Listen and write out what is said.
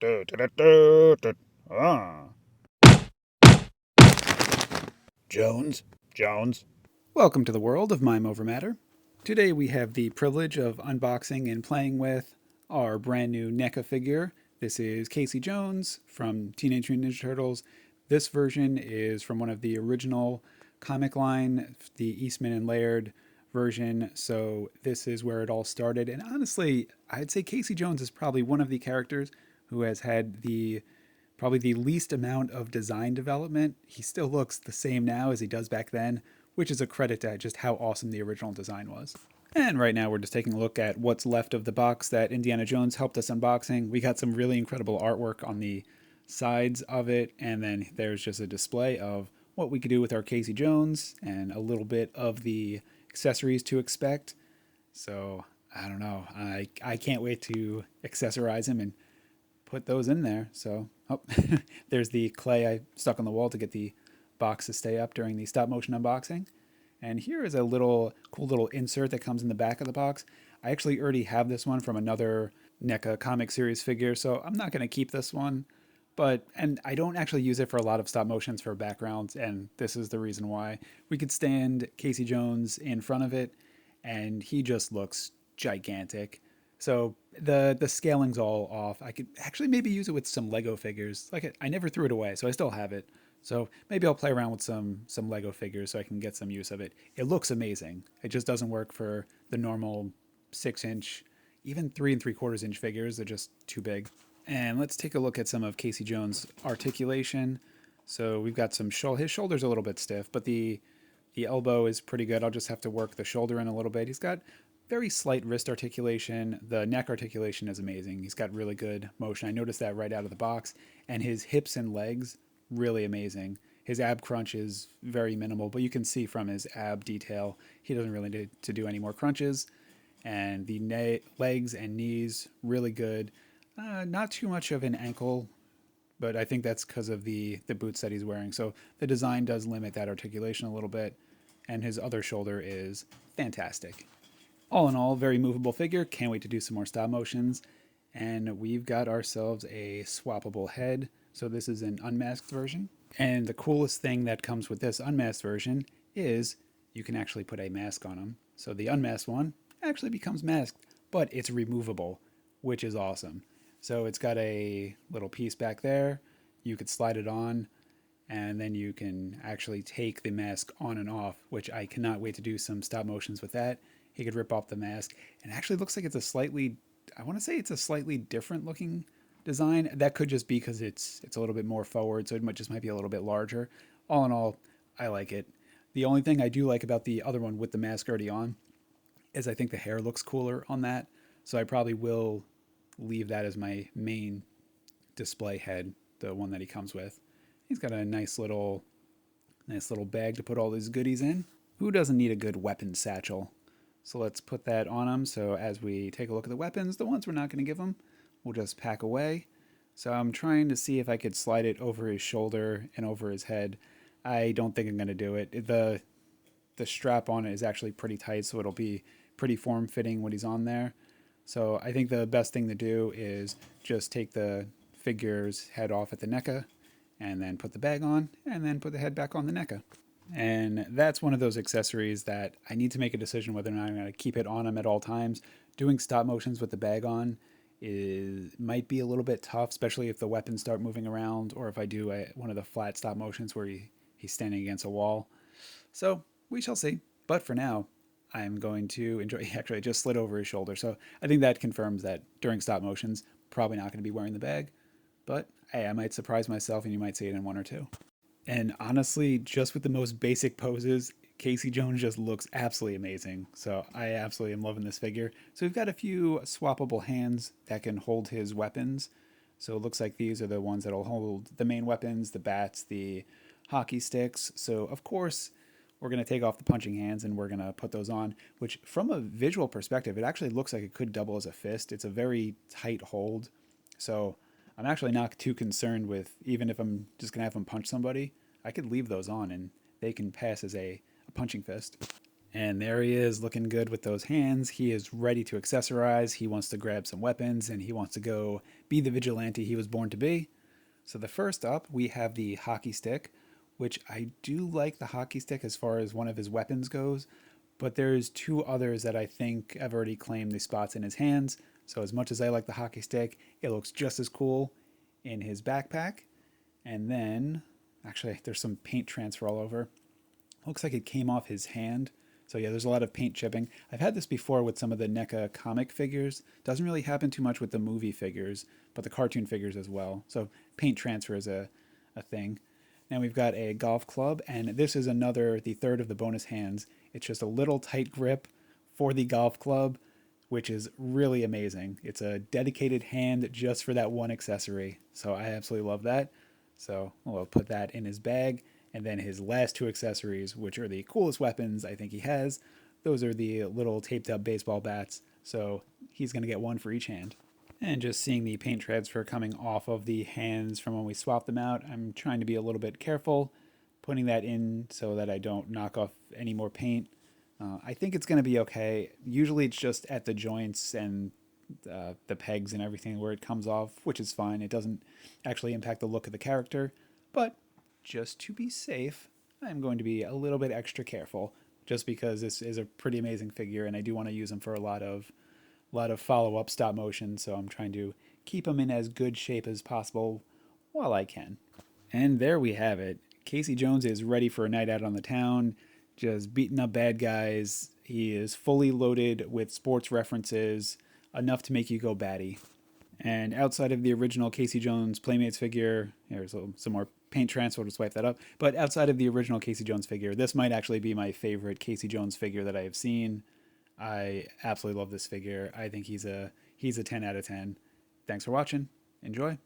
Ah. Jones? Jones? Welcome to the world of Mime Over Matter. Today we have the privilege of unboxing and playing with our brand new Neca figure. This is Casey Jones from Teenage Mutant Ninja Turtles. This version is from one of the original comic line, the Eastman and Laird version. So this is where it all started. And honestly, I'd say Casey Jones is probably one of the characters who has had the probably the least amount of design development. He still looks the same now as he does back then, which is a credit to just how awesome the original design was. And right now we're just taking a look at what's left of the box that Indiana Jones helped us unboxing. We got some really incredible artwork on the sides of it, and then there's just a display of what we could do with our Casey Jones and a little bit of the accessories to expect. So I don't know. I can't wait to accessorize him and put those in there. So, oh, there's the clay I stuck on the wall to get the box to stay up during the stop motion unboxing. And here is a little cool little insert that comes in the back of the box. I actually already have this one from another NECA comic series figure, so I'm not going to keep this one. And I don't actually use it for a lot of stop motions for backgrounds, and this is the reason why. We could stand Casey Jones in front of it, and he just looks gigantic. So the scaling's all off. I could actually maybe use it with some Lego figures. I never threw it away, so I still have it. So maybe I'll play around with some Lego figures so I can get some use of it. It looks amazing. It just doesn't work for the normal 6 inch, even 3 3/4 inch figures. They're just too big. And let's take a look at some of Casey Jones' articulation. So we've got his shoulder's a little bit stiff, but the elbow is pretty good. I'll just have to work the shoulder in a little bit. He's got very slight wrist articulation. The neck articulation is amazing. He's got really good motion. I noticed that right out of the box. And his hips and legs, really amazing. His ab crunch is very minimal, but you can see from his ab detail, he doesn't really need to do any more crunches. And the legs and knees, really good. Not too much of an ankle, but I think that's because of the boots that he's wearing. So the design does limit that articulation a little bit. And his other shoulder is fantastic. All in all, very movable figure. Can't wait to do some more stop motions. And we've got ourselves a swappable head. So this is an unmasked version. And the coolest thing that comes with this unmasked version is you can actually put a mask on him. So the unmasked one actually becomes masked, but it's removable, which is awesome. So it's got a little piece back there. You could slide it on, and then you can actually take the mask on and off, which I cannot wait to do some stop motions with that. He could rip off the mask, and it actually looks like I want to say it's a slightly different looking design. That could just be because it's a little bit more forward, so it might be a little bit larger. All in all, I like it. The only thing I do like about the other one with the mask already on is I think the hair looks cooler on that, so I probably will leave that as my main display head, the one that he comes with. He's got a nice little bag to put all these goodies in. Who doesn't need a good weapon satchel? So let's put that on him. So as we take a look at the weapons, the ones we're not going to give him, we'll just pack away. So I'm trying to see if I could slide it over his shoulder and over his head. I don't think I'm going to do it. The strap on it is actually pretty tight, so it'll be pretty form fitting when he's on there. So I think the best thing to do is just take the figure's head off at the NECA and then put the bag on and then put the head back on the NECA. And that's one of those accessories that I need to make a decision whether or not I'm going to keep it on him at all times. Doing stop motions with the bag on might be a little bit tough, especially if the weapons start moving around or if I do one of the flat stop motions where he's standing against a wall. So we shall see. But for now, I'm going to enjoy. Actually, I just slid over his shoulder, so I think that confirms that during stop motions, probably not going to be wearing the bag. But hey, I might surprise myself, and you might see it in one or two. And honestly, just with the most basic poses, Casey Jones just looks absolutely amazing. So I absolutely am loving this figure. So we've got a few swappable hands that can hold his weapons. So it looks like these are the ones that'll hold the main weapons, the bats, the hockey sticks. So of course, we're going to take off the punching hands and we're going to put those on, which from a visual perspective, it actually looks like it could double as a fist. It's a very tight hold. So I'm actually not too concerned with, even if I'm just going to have them punch somebody, I could leave those on and they can pass as a punching fist. And there he is looking good with those hands. He is ready to accessorize. He wants to grab some weapons and he wants to go be the vigilante he was born to be. So the first up, we have the hockey stick, which I do like the hockey stick as far as one of his weapons goes, but there's two others that I think have already claimed the spots in his hands. So as much as I like the hockey stick, it looks just as cool in his backpack. And then, actually, there's some paint transfer all over. Looks like it came off his hand. So yeah, there's a lot of paint chipping. I've had this before with some of the NECA comic figures. Doesn't really happen too much with the movie figures, but the cartoon figures as well. So paint transfer is a thing. Now we've got a golf club, and this is the third of the bonus hands. It's just a little tight grip for the golf club, which is really amazing. It's a dedicated hand just for that one accessory. So I absolutely love that. So we'll put that in his bag. And then his last two accessories, which are the coolest weapons I think he has, those are the little taped up baseball bats. So he's going to get one for each hand. And just seeing the paint transfer coming off of the hands from when we swapped them out, I'm trying to be a little bit careful putting that in so that I don't knock off any more paint. I think it's going to be okay. Usually it's just at the joints and the pegs and everything where it comes off, which is fine. It doesn't actually impact the look of the character. But just to be safe, I'm going to be a little bit extra careful just because this is a pretty amazing figure and I do want to use him for a lot of follow-up stop motion, so I'm trying to keep him in as good shape as possible while I can. And there we have it. Casey Jones is ready for a night out on the town, just beating up bad guys. He is fully loaded with sports references, enough to make you go batty. And outside of the original Casey Jones Playmates figure, here's some more paint transfer to swipe that up. But outside of the original Casey Jones figure, this might actually be my favorite Casey Jones figure that I have seen. I absolutely love this figure. I think he's a 10 out of 10. Thanks for watching. Enjoy.